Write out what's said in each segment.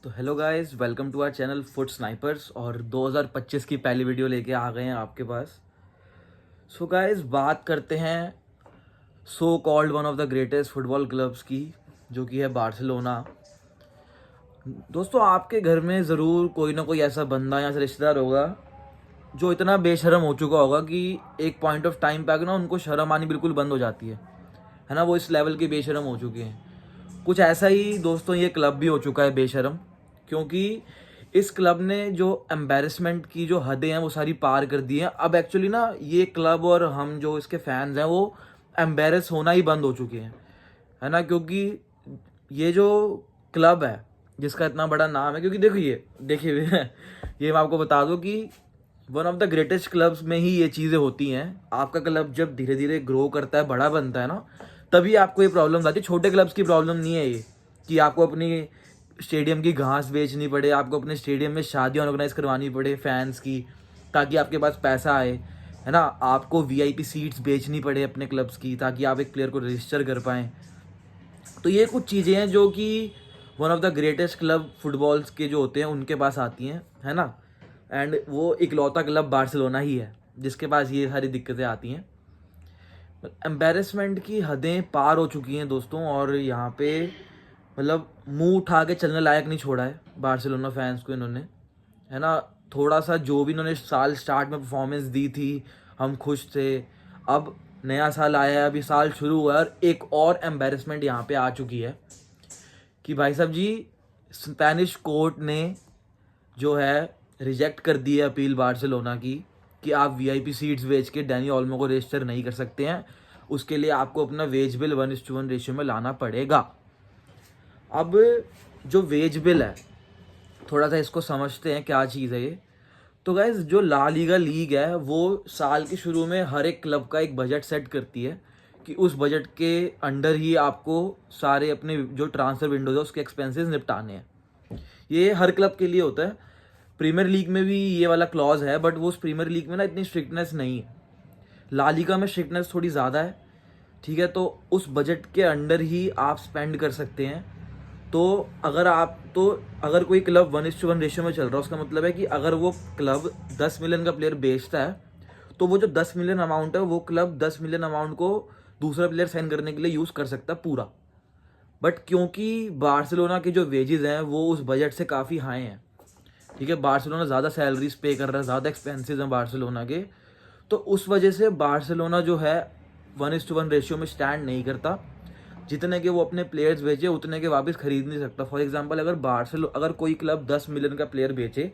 तो hello guys, welcome to our channel Foot Snipers. और 2025 की पहली वीडियो लेके आ गए हैं आपके पास। सो गाइस, बात करते हैं so called one of the greatest football clubs की, जो कि है बार्सिलोना। दोस्तों, आपके घर में ज़रूर कोई ना कोई ऐसा बंदा या ऐसा रिश्तेदार होगा जो इतना बेशरम हो चुका होगा कि एक पॉइंट ऑफ टाइम पे आके ना उनको शर्म आनी बिल्कुल बंद हो जाती है ना। वो इस लेवल के बेशरम हो चुके हैं। कुछ ऐसा ही दोस्तों ये क्लब भी हो चुका है बेशरम, क्योंकि इस क्लब ने जो एम्बेरसमेंट की जो हदें हैं वो सारी पार कर दी हैं। अब एक्चुअली ना ये क्लब और हम जो इसके फैंस हैं वो एम्बेरस होना ही बंद हो चुके हैं, है ना। क्योंकि ये जो क्लब है जिसका इतना बड़ा नाम है, क्योंकि देखिए ये मैं आपको बता दूं कि one of the greatest clubs में ही ये चीज़ें होती हैं। आपका क्लब जब धीरे धीरे ग्रो करता है, बड़ा बनता है ना, तभी आपको ये प्रॉब्लम आती है। छोटे क्लब्स की प्रॉब्लम नहीं है ये कि आपको अपनी स्टेडियम की घास बेचनी पड़े, आपको अपने स्टेडियम में शादियाँ ऑर्गेनाइज करवानी पड़े फैंस की, ताकि आपके पास पैसा आए, है ना। आपको वीआईपी सीट्स बेचनी पड़े अपने क्लब्स की, ताकि आप एक प्लेयर को रजिस्टर कर पाएँ। तो ये कुछ चीज़ें हैं जो कि one of the greatest club footballs के जो होते हैं उनके पास आती हैं, है ना। एंड वो इकलौता क्लब बार्सिलोना ही है जिसके पास ये सारी दिक्कतें आती हैं। एम्बेरसमेंट की हदें पार हो चुकी हैं दोस्तों, और यहाँ पे मतलब मुंह उठा के चलने लायक नहीं छोड़ा है बार्सिलोना फैंस को इन्होंने, है ना। थोड़ा सा जो भी इन्होंने साल स्टार्ट में परफॉर्मेंस दी थी, हम खुश थे। अब नया साल आया है, अभी साल शुरू हुआ है और एक और एम्बेरसमेंट यहाँ पे आ चुकी है कि भाई साहब जी, स्पेनिश कोर्ट ने जो है रिजेक्ट कर दी है अपील बार्सिलोना की कि आप वीआईपी सीट्स बेच के डैनी ओल्मो को रजिस्टर नहीं कर सकते हैं। उसके लिए आपको अपना वेज बिल 1:1 रेशियो में लाना पड़ेगा। अब जो वेज बिल है, थोड़ा सा इसको समझते हैं क्या चीज़ है ये। तो गाइज, जो ला लीगा लीग है वो साल के शुरू में हर एक क्लब का एक बजट सेट करती है कि उस बजट के अंडर ही आपको सारे अपने जो ट्रांसफर विंडोज है उसके एक्सपेंसेस निपटाने हैं। ये हर क्लब के लिए होता है। प्रीमियर लीग में भी ये वाला क्लॉज है, बट वो उस प्रीमियर लीग में ना इतनी स्ट्रिक्टनेस नहीं है। ला लीगा में स्ट्रिक्टनेस थोड़ी ज़्यादा है, ठीक है। तो उस बजट के अंडर ही आप स्पेंड कर सकते हैं। तो अगर कोई क्लब 1:1 रेशियो में चल रहा है, उसका मतलब है कि अगर वो क्लब 10 मिलियन का प्लेयर बेचता है, तो वो जो 10 मिलियन अमाउंट है वो क्लब 10 मिलियन अमाउंट को दूसरा प्लेयर साइन करने के लिए यूज़ कर सकता है पूरा। बट क्योंकि बार्सिलोना के जो वेजेस हैं वो उस बजट से काफ़ी हाई हैं, ठीक है। बार्सिलोना ज़्यादा सैलरीज पे कर रहा है, ज़्यादा एक्सपेंसेस हैं बार्सिलोना के। तो उस वजह से बार्सिलोना जो है 1:1 रेशियो में स्टैंड नहीं करता। जितने के वो अपने प्लेयर्स बेचे उतने के वापस खरीद नहीं सकता। फॉर एग्जांपल, अगर कोई क्लब 10 मिलियन का प्लेयर बेचे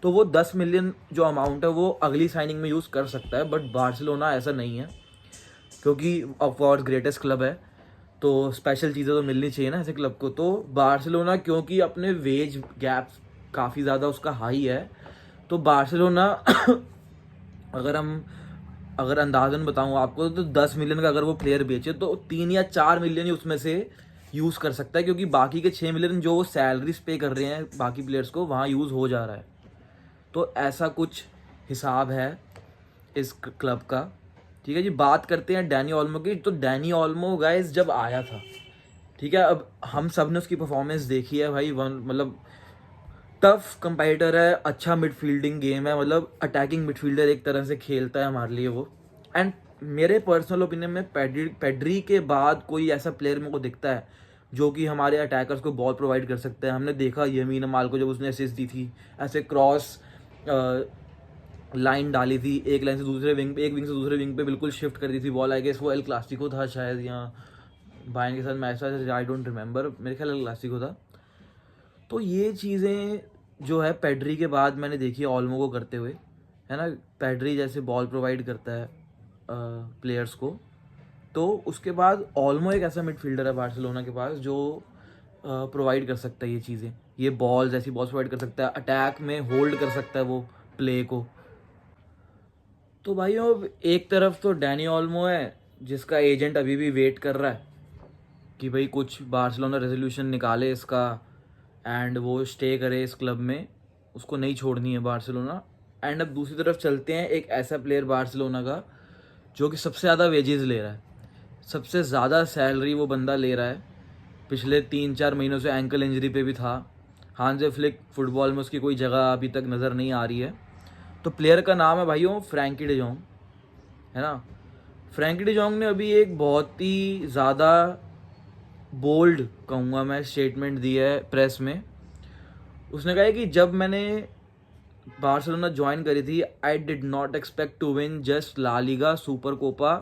तो वो 10 मिलियन जो अमाउंट है वो अगली साइनिंग में यूज़ कर सकता है। बट बार्सिलोना ऐसा नहीं है, क्योंकि ऑफकोर्स ग्रेटेस्ट क्लब है तो स्पेशल चीज़ें तो मिलनी चाहिए ना ऐसे क्लब को। तो बार्सिलोना क्योंकि अपने वेज गैप काफ़ी ज़्यादा उसका हाई है, तो बार्सिलोना अगर अंदाजन बताऊं आपको, तो 10 मिलियन का अगर वो प्लेयर बेचे तो 3 या 4 मिलियन ही उसमें से यूज़ कर सकता है, क्योंकि बाकी के 6 मिलियन जो वो सैलरीज पे कर रहे हैं बाकी प्लेयर्स को, वहाँ यूज़ हो जा रहा है। तो ऐसा कुछ हिसाब है इस क्लब का, ठीक है जी। बात करते हैं डैनी ओल्मो की। तो डैनी ओल्मो गाइस जब आया था, ठीक है, अब हम सब ने उसकी परफॉर्मेंस देखी है भाई। मतलब टफ कंपेटिटर है, अच्छा मिडफील्डिंग गेम है, मतलब अटैकिंग मिडफील्डर एक तरह से खेलता है हमारे लिए वो। एंड मेरे पर्सनल ओपिनियन में पेड्री के बाद कोई ऐसा प्लेयर मेरे को दिखता है जो कि हमारे अटैकर्स को बॉल प्रोवाइड कर सकता है। हमने देखा यमीन अमाल को जब उसने असिस्ट दी थी, ऐसे क्रॉस लाइन डाली थी, एक लाइन से दूसरे विंग पे, एक विंग से दूसरे विंग पे बिल्कुल शिफ्ट कर दी थी बॉल। आई गेस वो एल क्लासिको था शायद, या बायर्न के साथ मैच था, आई डोंट रिमेंबर, मेरे ख्याल एल क्लासिको था। तो ये चीज़ें जो है पेड्री के बाद मैंने देखी है ओल्मो को करते हुए, है ना। पेड्री जैसे बॉल प्रोवाइड करता है प्लेयर्स को, तो उसके बाद ओल्मो एक ऐसा मिडफील्डर है बार्सिलोना के पास जो प्रोवाइड कर सकता है ये चीज़ें, ये बॉल्स, ऐसी बॉल्स प्रोवाइड कर सकता है, अटैक में होल्ड कर सकता है वो प्ले को। तो भाइयों, एक तरफ तो डैनी ओल्मो है जिसका एजेंट अभी भी वेट कर रहा है कि भाई कुछ बार्सिलोना रेजोल्यूशन निकाले इसका एंड वो स्टे करे इस क्लब में, उसको नहीं छोड़नी है बार्सिलोना। एंड अब दूसरी तरफ चलते हैं एक ऐसा प्लेयर बार्सिलोना का जो कि सबसे ज़्यादा वेजेस ले रहा है, सबसे ज़्यादा सैलरी वो बंदा ले रहा है। पिछले 3-4 महीनों से एंकल इंजरी पे भी था, हांजे फ्लिक फुटबॉल में उसकी कोई जगह अभी तक नज़र नहीं आ रही है। तो प्लेयर का नाम है भाइयों फ्रैंकी डी जॉन्ग, है ना। फ्रैंकी डी जॉन्ग ने अभी एक बहुत ही ज़्यादा बोल्ड कहूँगा मैं स्टेटमेंट दी है प्रेस में। उसने कहा है कि जब मैंने बार्सिलोना ज्वाइन करी थी, I did not expect to win just La Liga, Super Copa,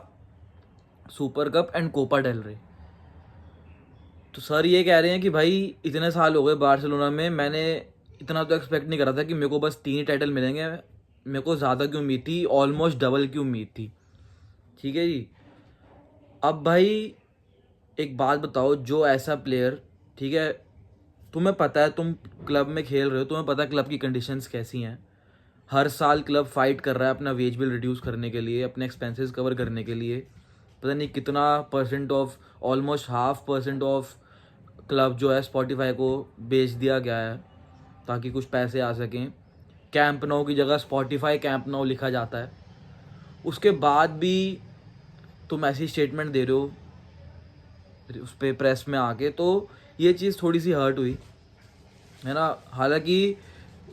Super Cup and Copa del Rey. तो सर ये कह रहे हैं कि भाई इतने साल हो गए बार्सिलोना में, मैंने इतना तो एक्सपेक्ट नहीं करा था कि मेरे को बस 3 ही टाइटल मिलेंगे। मेरे को ज़्यादा की उम्मीद थी, ऑलमोस्ट डबल की उम्मीद थी। ठीक है जी। अब भाई एक बात बताओ, जो ऐसा प्लेयर, ठीक है, तुम्हें पता है तुम क्लब में खेल रहे हो, तुम्हें पता है क्लब की कंडीशंस कैसी हैं। हर साल क्लब फाइट कर रहा है अपना वेज बिल रिड्यूस करने के लिए, अपने एक्सपेंसेस कवर करने के लिए। पता नहीं कितना percent of, almost 0.5% of club जो है स्पॉटिफाई को बेच दिया गया है ताकि कुछ पैसे आ सकें। कैंप नाउ की जगह स्पॉटिफाई कैंप नाउ लिखा जाता है। उसके बाद भी तुम ऐसी स्टेटमेंट दे रहे हो उस पर प्रेस में आके, तो ये चीज़ थोड़ी सी हर्ट हुई, है ना। हालांकि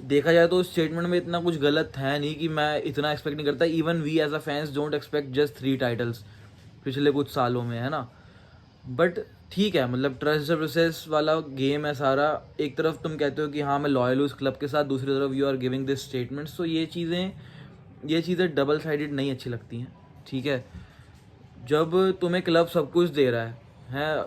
देखा जाए तो स्टेटमेंट में इतना कुछ गलत है नहीं कि मैं इतना एक्सपेक्ट नहीं करता। Even we as a fans don't expect just 3 titles पिछले कुछ सालों में, है ना। बट ठीक है, मतलब ट्रस्ट प्रोसेस वाला गेम है सारा। एक तरफ तुम कहते हो कि हाँ मैं लॉयल हूँ उस क्लब के साथ, दूसरी तरफ you are giving this statements. तो ये चीज़ें डबल साइडेड नहीं अच्छी लगती हैं। ठीक है, जब तुम्हें क्लब सब कुछ दे रहा है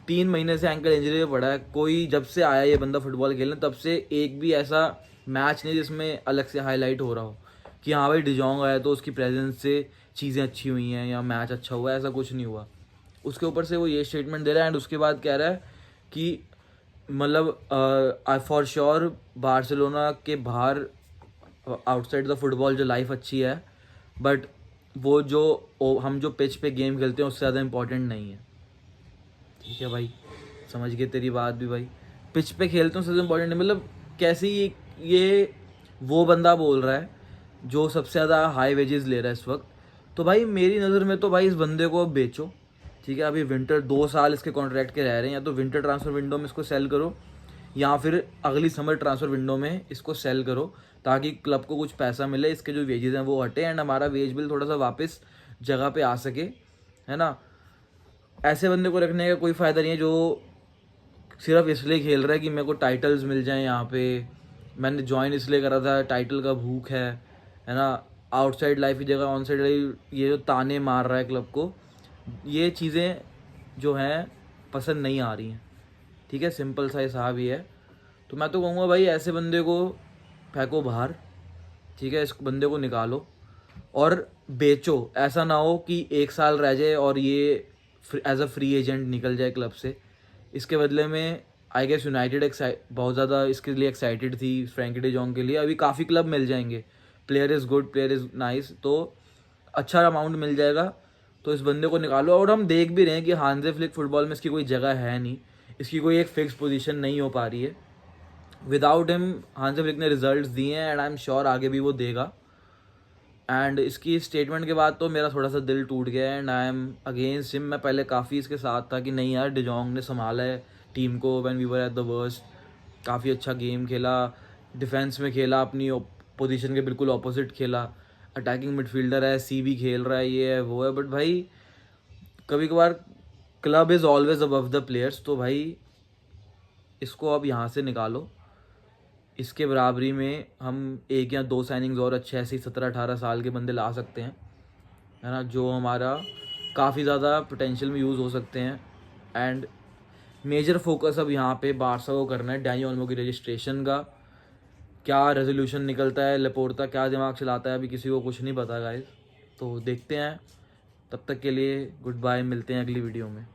3 महीने से एंकल इंजरी में पड़ा है, कोई जब से आया ये बंदा फुटबॉल खेलने तब से एक भी ऐसा मैच नहीं जिसमें अलग से हाईलाइट हो रहा हो कि हाँ भाई डिजोंग आया तो उसकी प्रेजेंस से चीज़ें अच्छी हुई हैं या मैच अच्छा हुआ है, ऐसा कुछ नहीं हुआ। उसके ऊपर से वो ये स्टेटमेंट दे रहा है एंड उसके बाद कह रहा है कि मतलब फॉर श्योर बार्सिलोना के बाहर आउटसाइड द फुटबॉल जो लाइफ अच्छी है, बट वो जो हम जो पिच पे गेम खेलते हैं उससे ज़्यादा इम्पोर्टेंट नहीं है। ठीक है भाई, समझ गए तेरी बात भी भाई। पिच पे खेलते हैं सबसे इम्पोर्टेंट नहीं, मतलब कैसे ये वो बंदा बोल रहा है जो सबसे ज़्यादा हाई वेजेस ले रहा है इस वक्त। तो भाई मेरी नज़र में तो भाई इस बंदे को बेचो। ठीक है, अभी विंटर 2 साल इसके कॉन्ट्रैक्ट के रह रहे हैं, या तो विंटर ट्रांसफ़र विंडो में इसको सेल करो या फिर अगली समर ट्रांसफ़र विंडो में इसको सेल करो ताकि क्लब को कुछ पैसा मिले, इसके जो वेजेस हैं वो हटे एंड हमारा वेज बिल थोड़ा सा वापस जगह पे आ सके, है ना। ऐसे बंदे को रखने का कोई फ़ायदा नहीं है जो सिर्फ इसलिए खेल रहा है कि मेरे को टाइटल्स मिल जाएं यहाँ पे, मैंने ज्वाइन इसलिए करा था, टाइटल का भूख है ना। आउटसाइड लाइफ की जगह ऑन साइड लाइफ, ये जो ताने मार रहा है क्लब को, ये चीज़ें जो हैं पसंद नहीं आ रही हैं। ठीक है, सिंपल सा हिसाब ही है। तो मैं तो कहूँगा भाई ऐसे बंदे को फेंको बाहर। ठीक है, इस बंदे को निकालो और बेचो। ऐसा ना हो कि 1 साल रह जाए और ये एज अ फ्री एजेंट निकल जाए क्लब से। इसके बदले में आई गेस यूनाइटेड बहुत ज़्यादा इसके लिए एक्साइटेड थी फ्रैंकी डी जॉन्ग के लिए। अभी काफ़ी क्लब मिल जाएंगे, player is good, player is nice, तो अच्छा अमाउंट मिल जाएगा। तो इस बंदे को निकालो। और हम देख भी रहे हैं कि हांजे फ्लिक फुटबॉल में इसकी कोई जगह है नहीं, इसकी कोई एक फिक्स पोजीशन नहीं हो पा रही है। विदाउट हिम हांजे फ्लिक ने रिजल्ट्स दिए हैं एंड आई एम श्योर आगे भी वो देगा। एंड इसकी स्टेटमेंट के बाद तो मेरा थोड़ा सा दिल टूट गया and I am against him. मैं पहले काफ़ी इसके साथ था कि नहीं यार डिजोंग ने संभाला है टीम को when we were at the worst, काफ़ी अच्छा गेम खेला, डिफेंस में खेला, अपनी पोजीशन के बिल्कुल ऑपोजिट खेला, अटैकिंग मिडफील्डर है, सीबी खेल रहा है, ये है वो है। बट भाई कभी कभार club is always above the players. तो भाई इसको अब यहाँ से निकालो। इसके बराबरी में हम 1 या 2 साइनिंग्स और अच्छे ऐसे 17-18 साल के बंदे ला सकते हैं, है ना, जो हमारा काफ़ी ज़्यादा पोटेंशियल में यूज़ हो सकते हैं। एंड मेजर फोकस अब यहाँ पे बारसा को करना है। डैनी ओल्मो की रजिस्ट्रेशन का क्या रेजोल्यूशन निकलता है, लेपोर्टा क्या दिमाग चलाता है, अभी किसी को कुछ नहीं पता गाइस। तो देखते हैं, तब तक के लिए गुड बाय, मिलते हैं अगली वीडियो में।